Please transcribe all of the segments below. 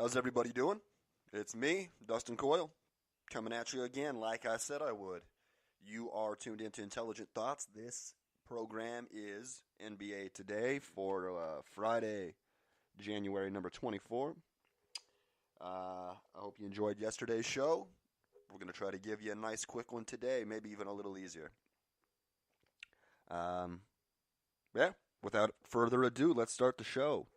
How's everybody doing? It's me, Dustin Coyle, coming at you again like I said I would. You are tuned into Intelligent Thoughts. This program is NBA Today for Friday, January number 24. I hope you enjoyed yesterday's show. We're going to try to give you a nice quick one today, maybe even a little easier. Without further ado, let's start the show.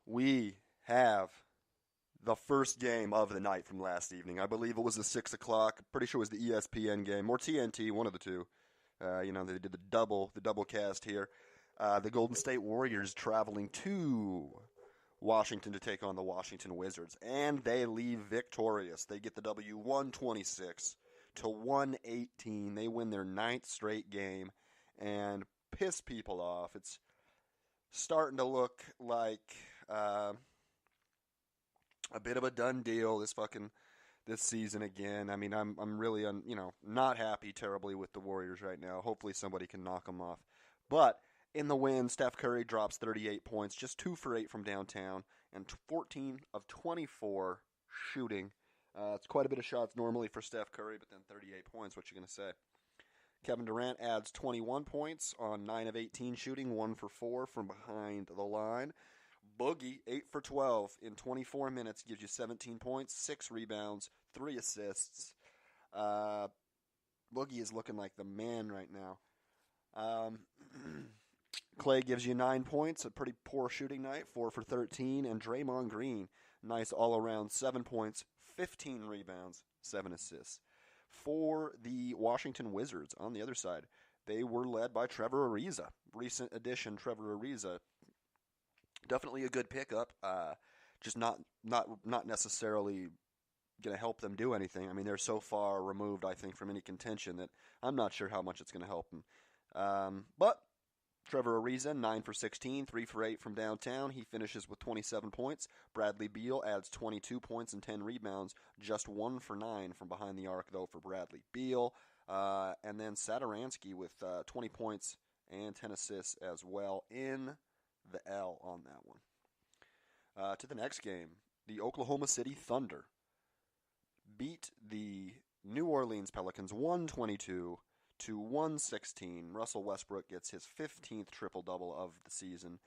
We have the first game of the night from last evening. I believe it was the 6 o'clock. Pretty sure it was the ESPN game or TNT, one of the two. They did the double cast here. The Golden State Warriors traveling to Washington to take on the Washington Wizards, and they leave victorious. They get the W 126 to 118. They win their 9th straight game and piss people off. It's starting to look like a bit of a done deal this season again. I mean, I'm really not happy terribly with the Warriors right now. Hopefully somebody can knock them off. But in the win, Steph Curry drops 38 points, just 2 for 8 from downtown, and 14 of 24 shooting. It's quite a bit of shots normally for Steph Curry, but then 38 points. What you gonna say? Kevin Durant adds 21 points on 9 of 18 shooting, 1 for 4 from behind the line. Boogie, 8 for 12 in 24 minutes, gives you 17 points, 6 rebounds, 3 assists. Boogie is looking like the man right now. Clay gives you 9 points, a pretty poor shooting night, 4 for 13. And Draymond Green, nice all-around, 7 points, 15 rebounds, 7 assists. For the Washington Wizards, on the other side, they were led by Trevor Ariza. Recent addition, Trevor Ariza. Definitely a good pickup. Just not necessarily going to help them do anything. I mean, they're so far removed, I think, from any contention that I'm not sure how much it's going to help them. But Trevor Ariza, 9 for 16, 3 for 8 from downtown. He finishes with 27 points. Bradley Beal adds 22 points and 10 rebounds. Just 1 for 9 from behind the arc, though, for Bradley Beal. And then Satoransky with 20 points and 10 assists as well in the L on that one. To the next game, the Oklahoma City Thunder beat the New Orleans Pelicans 122 to 116. Russell Westbrook gets his 15th triple-double of the season.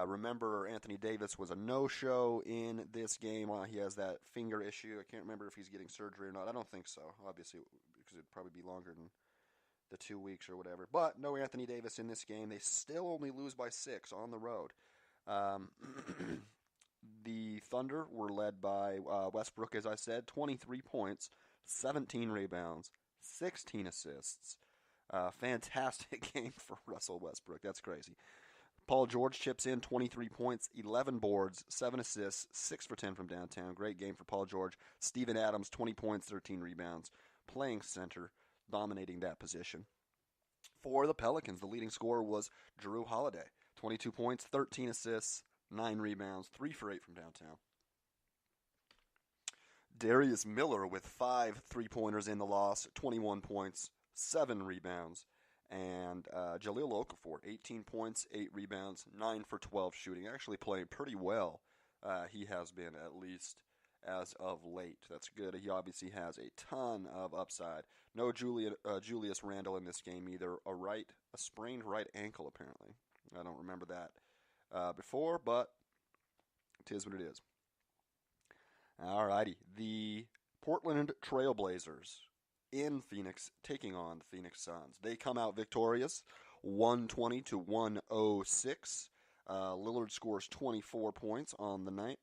Remember, Anthony Davis was a no-show in this game. He has that finger issue. I can't remember if he's getting surgery or not. I don't think so, obviously, because it'd probably be longer than the 2 weeks or whatever. But no Anthony Davis in this game. They still only lose by 6 on the road. The Thunder were led by Westbrook, as I said, 23 points, 17 rebounds, 16 assists. Fantastic game for Russell Westbrook. That's crazy. Paul George chips in 23 points, 11 boards, 7 assists, 6 for 10 from downtown. Great game for Paul George. Steven Adams, 20 points, 13 rebounds, playing center, dominating that position. For the Pelicans, the leading scorer was Jrue Holiday. 22 points, 13 assists, 9 rebounds, 3 for 8 from downtown. Darius Miller with 5 three-pointers in the loss, 21 points, 7 rebounds. And Jahlil Okafor, 18 points, 8 rebounds, 9 for 12 shooting. Actually playing pretty well. He has been, at least as of late. That's good. He obviously has a ton of upside. No Julius Randle in this game either. A sprained right ankle, apparently. I don't remember that before, but it is what it is. Alrighty. The Portland Trailblazers in Phoenix taking on the Phoenix Suns. They come out victorious, 120 to 106. Lillard scores 24 points on the night.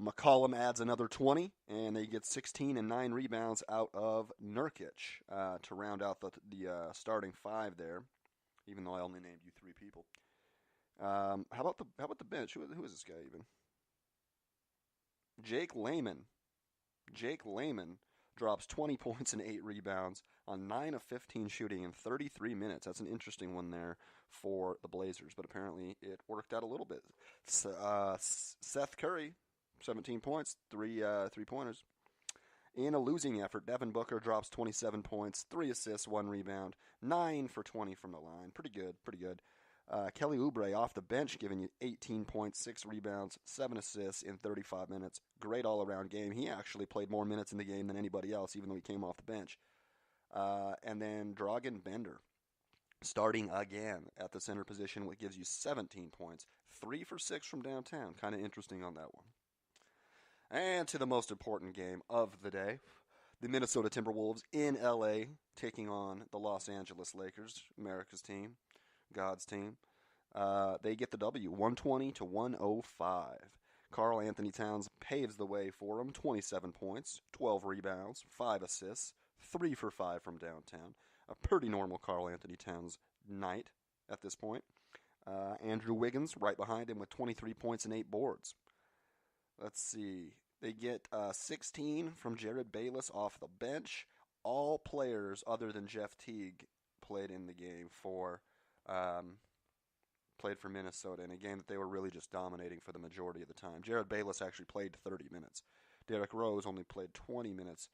McCollum adds another 20, and they get 16 and 9 rebounds out of Nurkic to round out the starting five there. Even though I only named you three people. How about the bench? Who is this guy even? Jake Layman. Jake Layman drops 20 points and 8 rebounds on 9 of 15 shooting in 33 minutes. That's an interesting one there for the Blazers, but apparently it worked out a little bit. Seth Curry, 17 points, three pointers. In a losing effort, Devin Booker drops 27 points, 3 assists, 1 rebound, 9 for 20 from the line. Pretty good. Kelly Oubre off the bench giving you 18 points, 6 rebounds, 7 assists in 35 minutes. Great all-around game. He actually played more minutes in the game than anybody else, even though he came off the bench. And then Dragan Bender starting again at the center position, which gives you 17 points, 3 for 6 from downtown. Kind of interesting on that one. And to the most important game of the day, the Minnesota Timberwolves in LA taking on the Los Angeles Lakers, America's team, God's team. They get the W, 120 to 105. Karl Anthony Towns paves the way for them, 27 points, 12 rebounds, 5 assists, 3 for 5 from downtown. A pretty normal Karl Anthony Towns night at this point. Andrew Wiggins right behind him with 23 points and 8 boards. Let's see. They get 16 from Jared Bayless off the bench. All players other than Jeff Teague played in the game for Minnesota in a game that they were really just dominating for the majority of the time. Jared Bayless actually played 30 minutes. Derrick Rose only played 20 minutes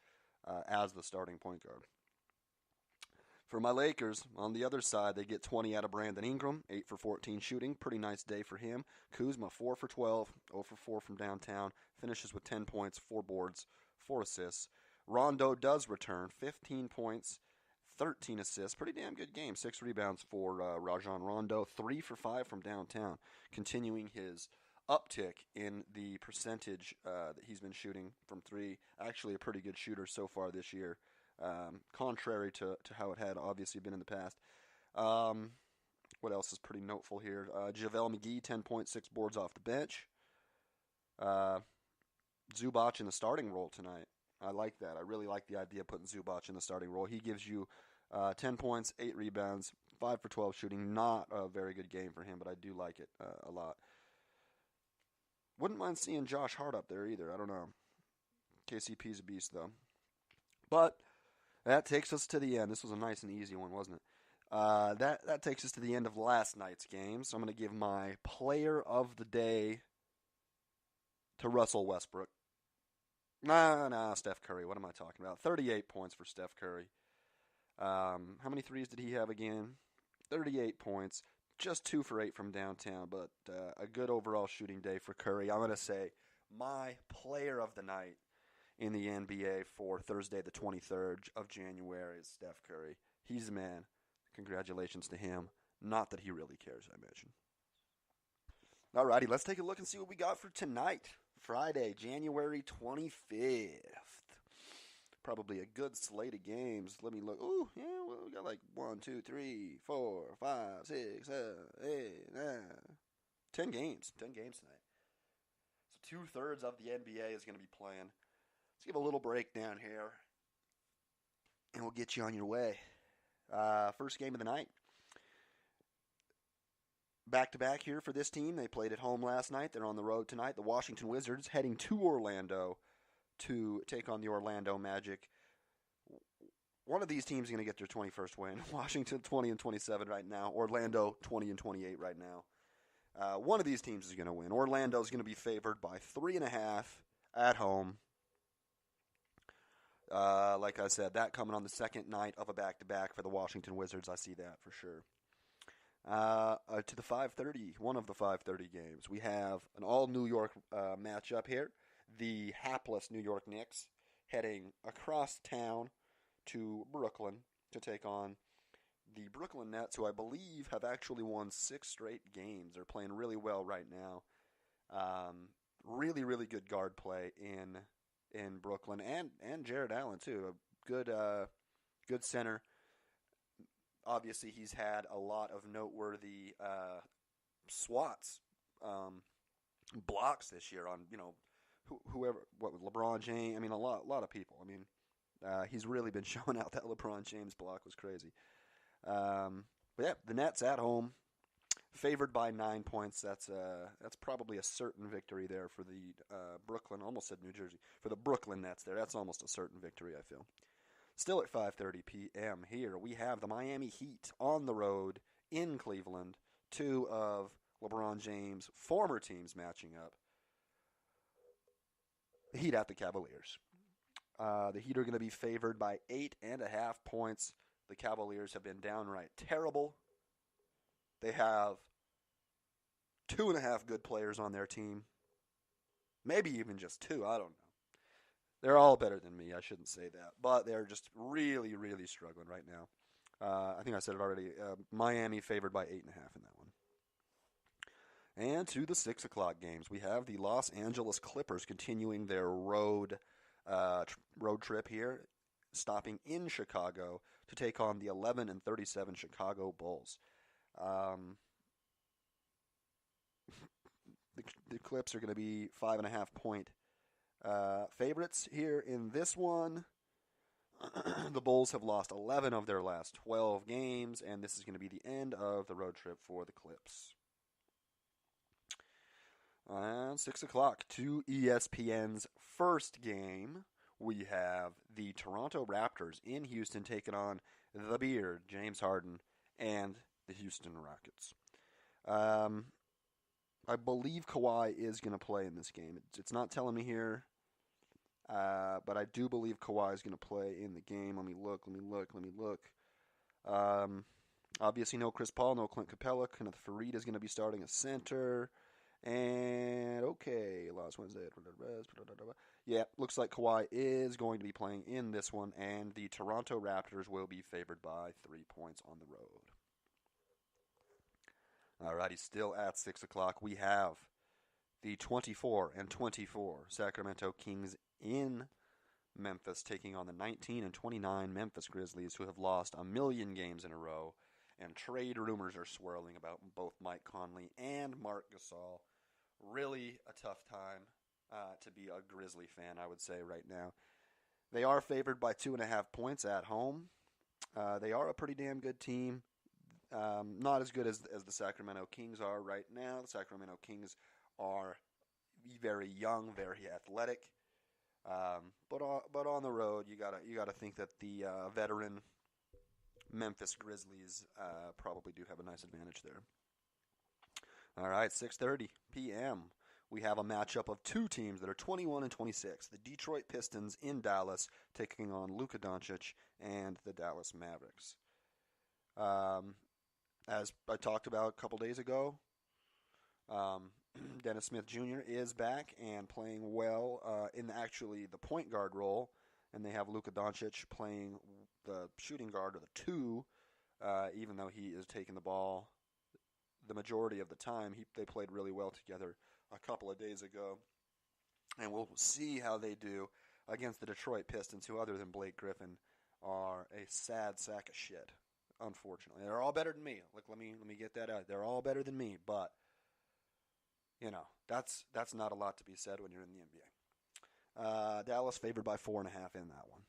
as the starting point guard. For my Lakers, on the other side, they get 20 out of Brandon Ingram, 8 for 14 shooting. Pretty nice day for him. Kuzma, 4 for 12, 0 for 4 from downtown. Finishes with 10 points, 4 boards, 4 assists. Rondo does return, 15 points, 13 assists. Pretty damn good game. 6 rebounds for Rajon Rondo, 3 for 5 from downtown. Continuing his uptick in the percentage that he's been shooting from 3. Actually a pretty good shooter so far this year. Contrary to how it had obviously been in the past. What else is pretty notable here? JaVale McGee, 10.6 boards off the bench. Zubac in the starting role tonight. I like that. I really like the idea of putting Zubac in the starting role. He gives you 10 points, 8 rebounds, 5 for 12 shooting. Not a very good game for him, but I do like it a lot. Wouldn't mind seeing Josh Hart up there either. I don't know. KCP's a beast, though. But that takes us to the end. This was a nice and easy one, wasn't it? That takes us to the end of last night's game. So I'm going to give my player of the day to Russell Westbrook. Nah, Steph Curry. What am I talking about? 38 points for Steph Curry. How many threes did he have again? 38 points. Just 2 for 8 from downtown, but a good overall shooting day for Curry. I'm going to say my player of the night in the NBA for Thursday the 23rd of January is Steph Curry. He's the man. Congratulations to him. Not that he really cares, I imagine. Alrighty, let's take a look and see what we got for tonight. Friday, January 25th. Probably a good slate of games. Let me look. Ooh, yeah, well, we got like 1, 2, 3, 4, 5, 6, 7, 8, 9. 10 games. 10 games tonight. So 2/3 of the NBA is going to be playing. Let's give a little breakdown here, and we'll get you on your way. First game of the night. Back-to-back here for this team. They played at home last night. They're on the road tonight. The Washington Wizards heading to Orlando to take on the Orlando Magic. One of these teams is going to get their 21st win. Washington 20-27 right now. Orlando 20-28 right now. One of these teams is going to win. Orlando is going to be favored by 3.5 at home. Like I said, that coming on the second night of a back-to-back for the Washington Wizards. I see that for sure. To the 5:30, one of the 5:30 games, we have an all-New York matchup here. The hapless New York Knicks heading across town to Brooklyn to take on the Brooklyn Nets, who I believe have actually won 6 straight games. They're playing really well right now. Really, really good guard play in Brooklyn, and Jared Allen too. A good center. Obviously, he's had a lot of noteworthy swats, blocks this year on whoever, what with LeBron James. I mean, a lot of people. I mean, he's really been showing out. That LeBron James block was crazy. But yeah, the Nets at home, favored by 9 points. That's probably a certain victory there for the Brooklyn. Almost said New Jersey, for the Brooklyn Nets. That's almost a certain victory, I feel. Still at 5:30 p.m. here, we have the Miami Heat on the road in Cleveland. Two of LeBron James' former teams matching up. The Heat at the Cavaliers. The Heat are going to be favored by 8.5 points. The Cavaliers have been downright terrible. They have 2.5 good players on their team. Maybe even just 2, I don't know. They're all better than me, I shouldn't say that. But they're just really, really struggling right now. I think I said it already. Miami favored by 8.5 in that one. And to the 6 o'clock games, we have the Los Angeles Clippers continuing their road trip here, stopping in Chicago to take on the 11-37 Chicago Bulls. The Clips are going to be 5.5 point favorites here in this one. The Bulls have lost 11 of their last 12 games, and this is going to be the end of the road trip for the Clips. 6 o'clock, to ESPN's first game, we have the Toronto Raptors in Houston taking on the Beard, James Harden, and the Houston Rockets. I believe Kawhi is going to play in this game. It's not telling me here, but I do believe Kawhi is going to play in the game. Let me look. Obviously, no Chris Paul, no Clint Capella. Kenneth Faried is going to be starting as center. And, okay, last Wednesday. Yeah, looks like Kawhi is going to be playing in this one, and the Toronto Raptors will be favored by 3 points on the road. Alrighty, still at 6 o'clock, we have the 24-24 Sacramento Kings in Memphis taking on the 19-29 Memphis Grizzlies, who have lost a million games in a row, and trade rumors are swirling about both Mike Conley and Marc Gasol. Really a tough time to be a Grizzly fan, I would say, right now. They are favored by 2.5 points at home. They are a pretty damn good team. Not as good as the Sacramento Kings are right now. The Sacramento Kings are very young, very athletic. But on the road, you gotta think that the veteran Memphis Grizzlies probably do have a nice advantage there. All right, 6:30 p.m. We have a matchup of two teams that are 21-26. The Detroit Pistons in Dallas taking on Luka Doncic and the Dallas Mavericks. As I talked about a couple days ago, Dennis Smith Jr. is back and playing well in actually the point guard role, and they have Luka Doncic playing the shooting guard or the 2, even though he is taking the ball the majority of the time. They played really well together a couple of days ago, and we'll see how they do against the Detroit Pistons, who, other than Blake Griffin, are a sad sack of shit. Unfortunately, they're all better than me. Look, let me get that out. They're all better than me, but that's not a lot to be said when you're in the NBA. Dallas favored by 4.5 in that one.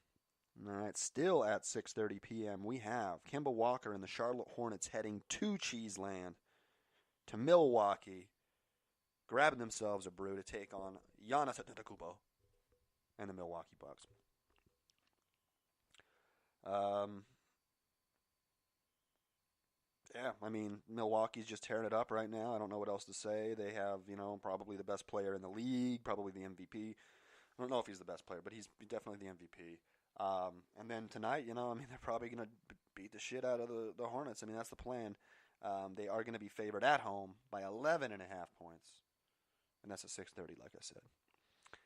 All right, still at 6:30 p.m. we have Kemba Walker and the Charlotte Hornets heading to Cheeseland, to Milwaukee, grabbing themselves a brew to take on Giannis Antetokounmpo and the Milwaukee Bucks. Yeah, I mean, Milwaukee's just tearing it up right now. I don't know what else to say. They have, probably the best player in the league, probably the MVP. I don't know if he's the best player, but he's definitely the MVP. And then tonight, they're probably going to beat the shit out of the Hornets. I mean, that's the plan. They are going to be favored at home by 11.5 points. And that's at 6:30, like I said.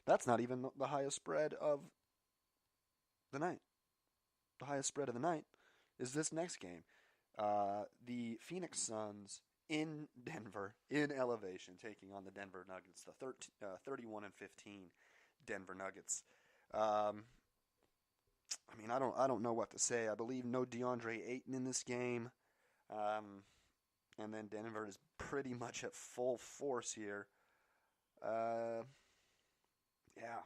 That's not even the highest spread of the night. The highest spread of the night is this next game. The Phoenix Suns in Denver, in elevation, taking on the Denver Nuggets, the 31-15 Denver Nuggets. I don't know what to say. I believe no DeAndre Ayton in this game. And then Denver is pretty much at full force here. Yeah.